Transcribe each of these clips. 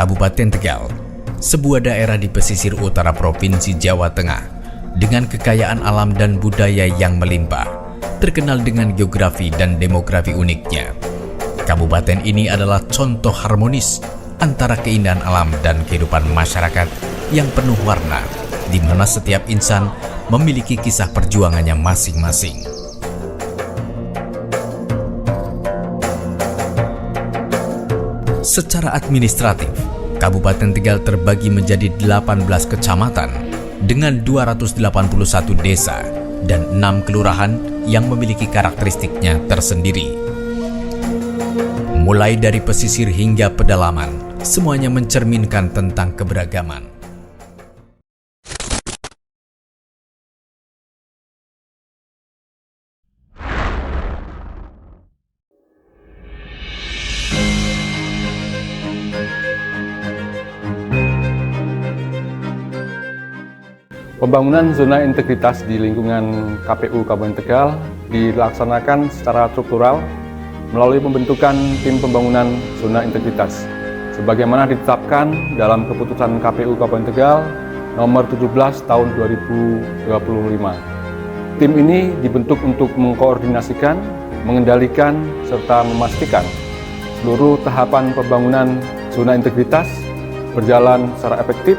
Kabupaten Tegal, sebuah daerah di pesisir utara Provinsi Jawa Tengah dengan kekayaan alam dan budaya yang melimpah, terkenal dengan geografi dan demografi uniknya. Kabupaten ini adalah contoh harmonis antara keindahan alam dan kehidupan masyarakat yang penuh warna, di mana setiap insan memiliki kisah perjuangannya masing-masing. Secara administratif, Kabupaten Tegal terbagi menjadi 18 kecamatan dengan 281 desa dan 6 kelurahan yang memiliki karakteristiknya tersendiri. Mulai dari pesisir hingga pedalaman, semuanya mencerminkan tentang keberagaman. Pembangunan zona integritas di lingkungan KPU Kabupaten Tegal dilaksanakan secara struktural melalui pembentukan tim pembangunan zona integritas sebagaimana ditetapkan dalam keputusan KPU Kabupaten Tegal nomor 17 tahun 2025. Tim ini dibentuk untuk mengkoordinasikan, mengendalikan, serta memastikan seluruh tahapan pembangunan zona integritas berjalan secara efektif,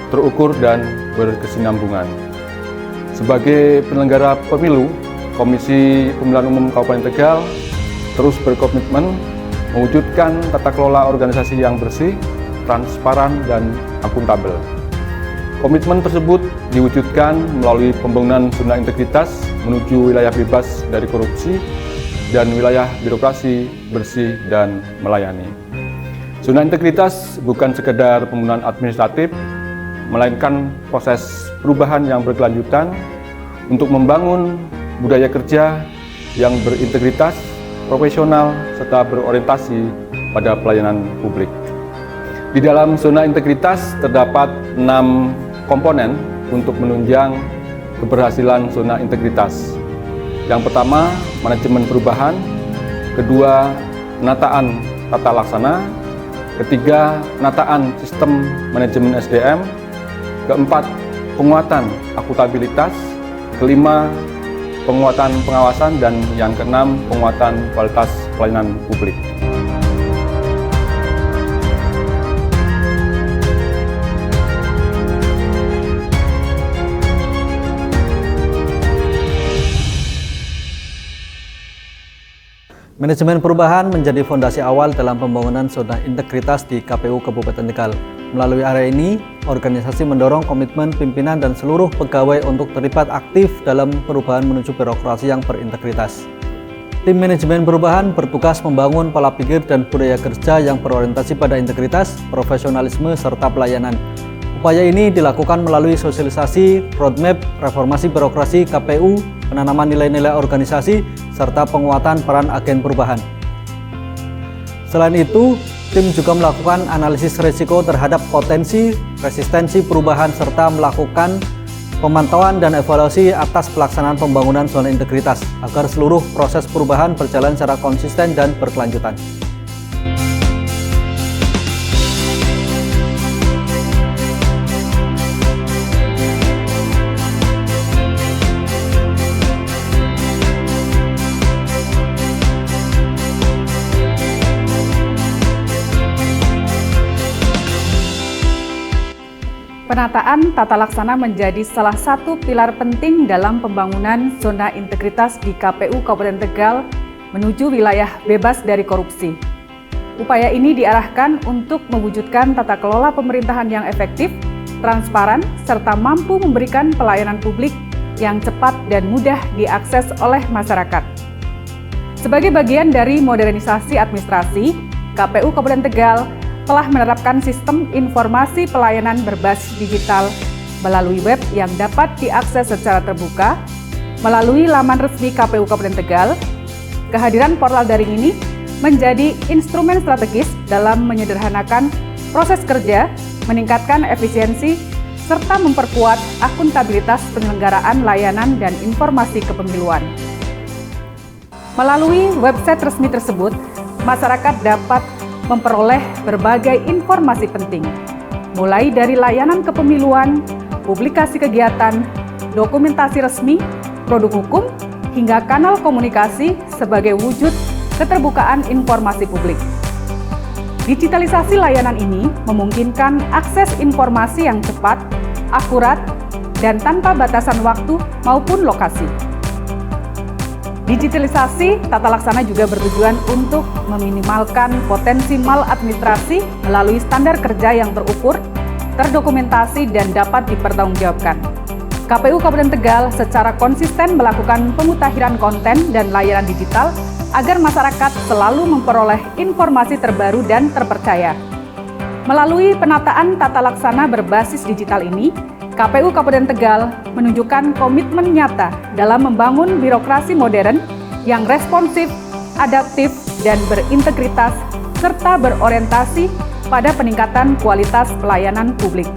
terukur, dan berkesinambungan. Sebagai penyelenggara pemilu, Komisi Pemilihan Umum Kabupaten Tegal terus berkomitmen mewujudkan tata kelola organisasi yang bersih, transparan, dan akuntabel. Komitmen tersebut diwujudkan melalui pembangunan zona integritas menuju wilayah bebas dari korupsi dan wilayah birokrasi bersih dan melayani. Zona integritas bukan sekedar pembangunan administratif, melainkan proses perubahan yang berkelanjutan untuk membangun budaya kerja yang berintegritas, profesional, serta berorientasi pada pelayanan publik. Di dalam zona integritas terdapat 6 komponen untuk menunjang keberhasilan zona integritas. Yang pertama, manajemen perubahan. Kedua, penataan tata laksana. Ketiga, penataan sistem manajemen SDM. Keempat, penguatan akuntabilitas. Kelima, penguatan pengawasan. Dan yang keenam, penguatan kualitas pelayanan publik. Manajemen perubahan menjadi fondasi awal dalam pembangunan zona integritas di KPU Kabupaten Tegal. Melalui area ini, organisasi mendorong komitmen pimpinan dan seluruh pegawai untuk terlibat aktif dalam perubahan menuju birokrasi yang berintegritas. Tim manajemen perubahan bertugas membangun pola pikir dan budaya kerja yang berorientasi pada integritas, profesionalisme, serta pelayanan. Upaya ini dilakukan melalui sosialisasi, roadmap, reformasi birokrasi KPU, penanaman nilai-nilai organisasi, serta penguatan peran agen perubahan. Selain itu, tim juga melakukan analisis risiko terhadap potensi, resistensi perubahan, serta melakukan pemantauan dan evaluasi atas pelaksanaan pembangunan zona integritas agar seluruh proses perubahan berjalan secara konsisten dan berkelanjutan. Penataan tata laksana menjadi salah satu pilar penting dalam pembangunan zona integritas di KPU Kabupaten Tegal menuju wilayah bebas dari korupsi. Upaya ini diarahkan untuk mewujudkan tata kelola pemerintahan yang efektif, transparan, serta mampu memberikan pelayanan publik yang cepat dan mudah diakses oleh masyarakat. Sebagai bagian dari modernisasi administrasi, KPU Kabupaten Tegal telah menerapkan sistem informasi pelayanan berbasis digital melalui web yang dapat diakses secara terbuka melalui laman resmi KPU Kabupaten Tegal. Kehadiran portal daring ini menjadi instrumen strategis dalam menyederhanakan proses kerja, meningkatkan efisiensi, serta memperkuat akuntabilitas penyelenggaraan layanan dan informasi kepemiluan. Melalui website resmi tersebut, masyarakat dapat memperoleh berbagai informasi penting, mulai dari layanan kepemiluan, publikasi kegiatan, dokumentasi resmi, produk hukum, hingga kanal komunikasi sebagai wujud keterbukaan informasi publik. Digitalisasi layanan ini memungkinkan akses informasi yang cepat, akurat, dan tanpa batasan waktu maupun lokasi. Digitalisasi tata laksana juga bertujuan untuk meminimalkan potensi maladministrasi melalui standar kerja yang terukur, terdokumentasi, dan dapat dipertanggungjawabkan. KPU Kabupaten Tegal secara konsisten melakukan pemutahiran konten dan layanan digital agar masyarakat selalu memperoleh informasi terbaru dan terpercaya. Melalui penataan tata laksana berbasis digital ini, KPU Kabupaten Tegal menunjukkan komitmen nyata dalam membangun birokrasi modern yang responsif, adaptif, dan berintegritas, serta berorientasi pada peningkatan kualitas pelayanan publik.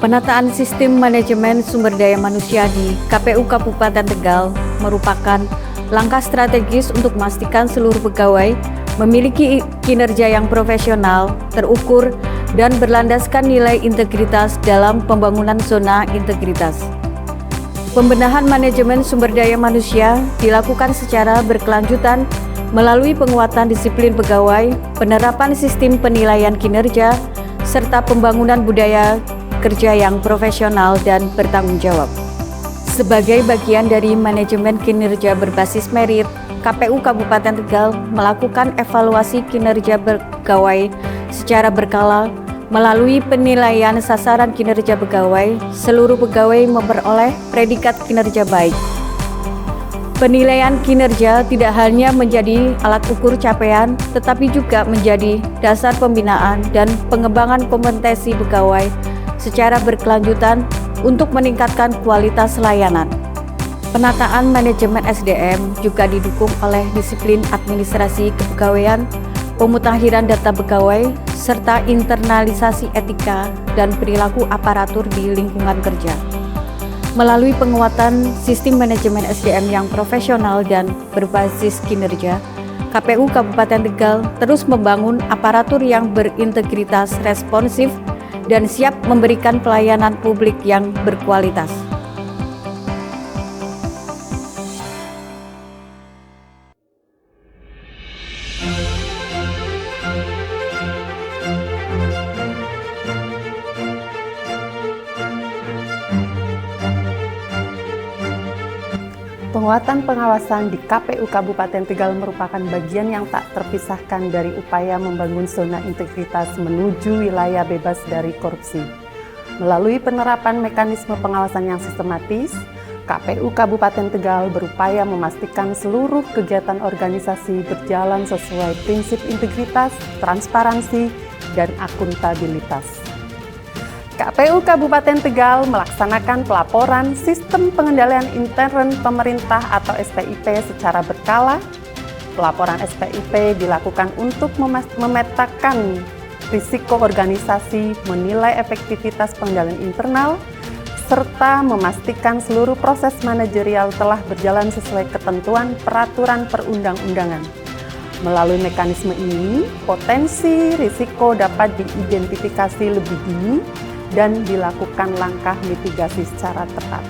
Penataan sistem manajemen sumber daya manusia di KPU Kabupaten Tegal merupakan langkah strategis untuk memastikan seluruh pegawai memiliki kinerja yang profesional, terukur, dan berlandaskan nilai integritas dalam pembangunan zona integritas. Pembenahan manajemen sumber daya manusia dilakukan secara berkelanjutan melalui penguatan disiplin pegawai, penerapan sistem penilaian kinerja, serta pembangunan budaya kerja yang profesional dan bertanggung jawab. Sebagai bagian dari manajemen kinerja berbasis merit, KPU Kabupaten Tegal melakukan evaluasi kinerja pegawai secara berkala melalui penilaian sasaran kinerja pegawai. Seluruh pegawai memperoleh predikat kinerja baik. Penilaian kinerja tidak hanya menjadi alat ukur capaian, tetapi juga menjadi dasar pembinaan dan pengembangan kompetensi pegawai secara berkelanjutan untuk meningkatkan kualitas layanan. Penataan manajemen SDM juga didukung oleh disiplin administrasi kepegawaian, pemutakhiran data pegawai, serta internalisasi etika dan perilaku aparatur di lingkungan kerja. Melalui penguatan sistem manajemen SDM yang profesional dan berbasis kinerja, KPU Kabupaten Tegal terus membangun aparatur yang berintegritas, responsif, dan siap memberikan pelayanan publik yang berkualitas. Penguatan pengawasan di KPU Kabupaten Tegal merupakan bagian yang tak terpisahkan dari upaya membangun zona integritas menuju wilayah bebas dari korupsi. Melalui penerapan mekanisme pengawasan yang sistematis, KPU Kabupaten Tegal berupaya memastikan seluruh kegiatan organisasi berjalan sesuai prinsip integritas, transparansi, dan akuntabilitas. KPU Kabupaten Tegal melaksanakan pelaporan Sistem Pengendalian Intern Pemerintah atau SPIP secara berkala. Pelaporan SPIP dilakukan untuk memetakan risiko organisasi, menilai efektivitas pengendalian internal, serta memastikan seluruh proses manajerial telah berjalan sesuai ketentuan peraturan perundang-undangan. Melalui mekanisme ini, potensi risiko dapat diidentifikasi lebih dini dan dilakukan langkah mitigasi secara tepat.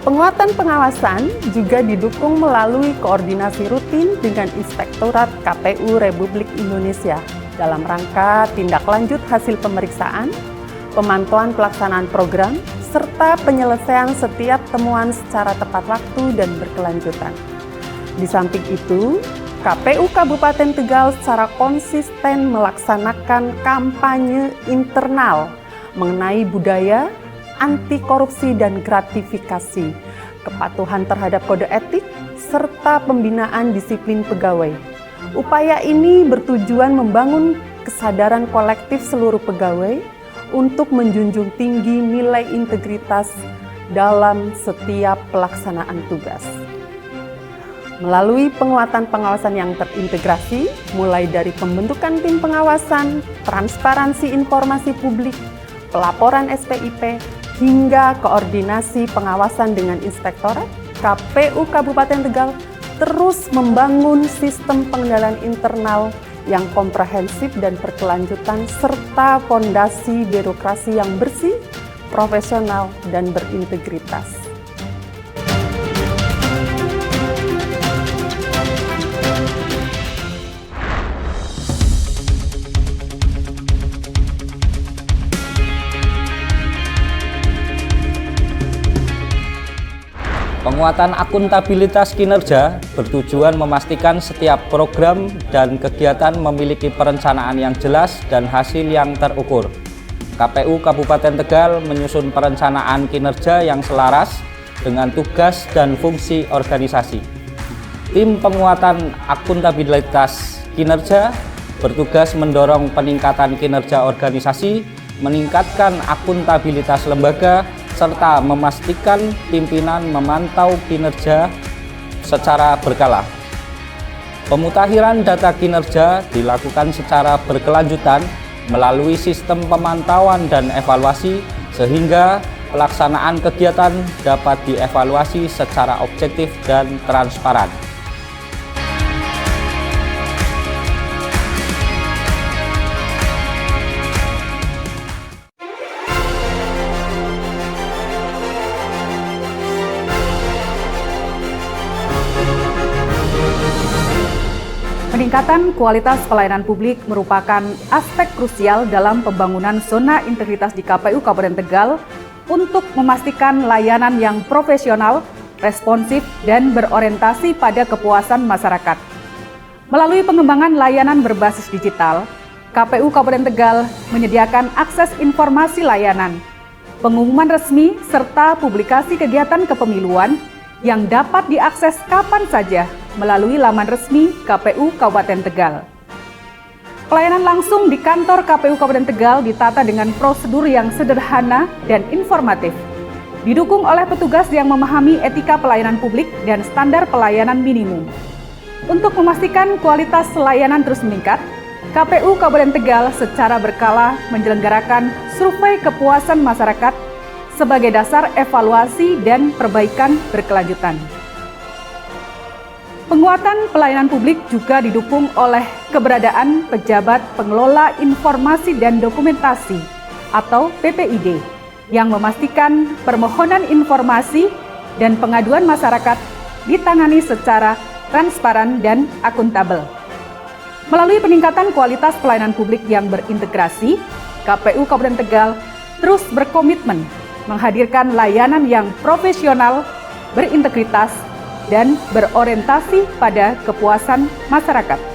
Penguatan pengawasan juga didukung melalui koordinasi rutin dengan Inspektorat KPU Republik Indonesia dalam rangka tindak lanjut hasil pemeriksaan, pemantauan pelaksanaan program, serta penyelesaian setiap temuan secara tepat waktu dan berkelanjutan. Di samping itu, KPU Kabupaten Tegal secara konsisten melaksanakan kampanye internal mengenai budaya, anti korupsi dan gratifikasi, kepatuhan terhadap kode etik, serta pembinaan disiplin pegawai. Upaya ini bertujuan membangun kesadaran kolektif seluruh pegawai untuk menjunjung tinggi nilai integritas dalam setiap pelaksanaan tugas. Melalui penguatan pengawasan yang terintegrasi, mulai dari pembentukan tim pengawasan, transparansi informasi publik, pelaporan SPIP, hingga koordinasi pengawasan dengan inspektorat, KPU Kabupaten Tegal terus membangun sistem pengendalian internal yang komprehensif dan berkelanjutan, serta fondasi birokrasi yang bersih, profesional, dan berintegritas. Penguatan akuntabilitas kinerja bertujuan memastikan setiap program dan kegiatan memiliki perencanaan yang jelas dan hasil yang terukur. KPU Kabupaten Tegal menyusun perencanaan kinerja yang selaras dengan tugas dan fungsi organisasi. Tim penguatan akuntabilitas kinerja bertugas mendorong peningkatan kinerja organisasi, meningkatkan akuntabilitas lembaga, serta memastikan pimpinan memantau kinerja secara berkala. Pemutakhiran data kinerja dilakukan secara berkelanjutan melalui sistem pemantauan dan evaluasi sehingga pelaksanaan kegiatan dapat dievaluasi secara objektif dan transparan. Peningkatan kualitas pelayanan publik merupakan aspek krusial dalam pembangunan zona integritas di KPU Kabupaten Tegal untuk memastikan layanan yang profesional, responsif, dan berorientasi pada kepuasan masyarakat. Melalui pengembangan layanan berbasis digital, KPU Kabupaten Tegal menyediakan akses informasi layanan, pengumuman resmi, serta publikasi kegiatan kepemiluan yang dapat diakses kapan saja melalui laman resmi KPU Kabupaten Tegal. Pelayanan langsung di kantor KPU Kabupaten Tegal ditata dengan prosedur yang sederhana dan informatif, didukung oleh petugas yang memahami etika pelayanan publik dan standar pelayanan minimum. Untuk memastikan kualitas layanan terus meningkat, KPU Kabupaten Tegal secara berkala menyelenggarakan survei kepuasan masyarakat sebagai dasar evaluasi dan perbaikan berkelanjutan. Penguatan pelayanan publik juga didukung oleh keberadaan pejabat pengelola informasi dan dokumentasi atau PPID yang memastikan permohonan informasi dan pengaduan masyarakat ditangani secara transparan dan akuntabel. Melalui peningkatan kualitas pelayanan publik yang berintegrasi, KPU Kabupaten Tegal terus berkomitmen menghadirkan layanan yang profesional, berintegritas, dan berorientasi pada kepuasan masyarakat.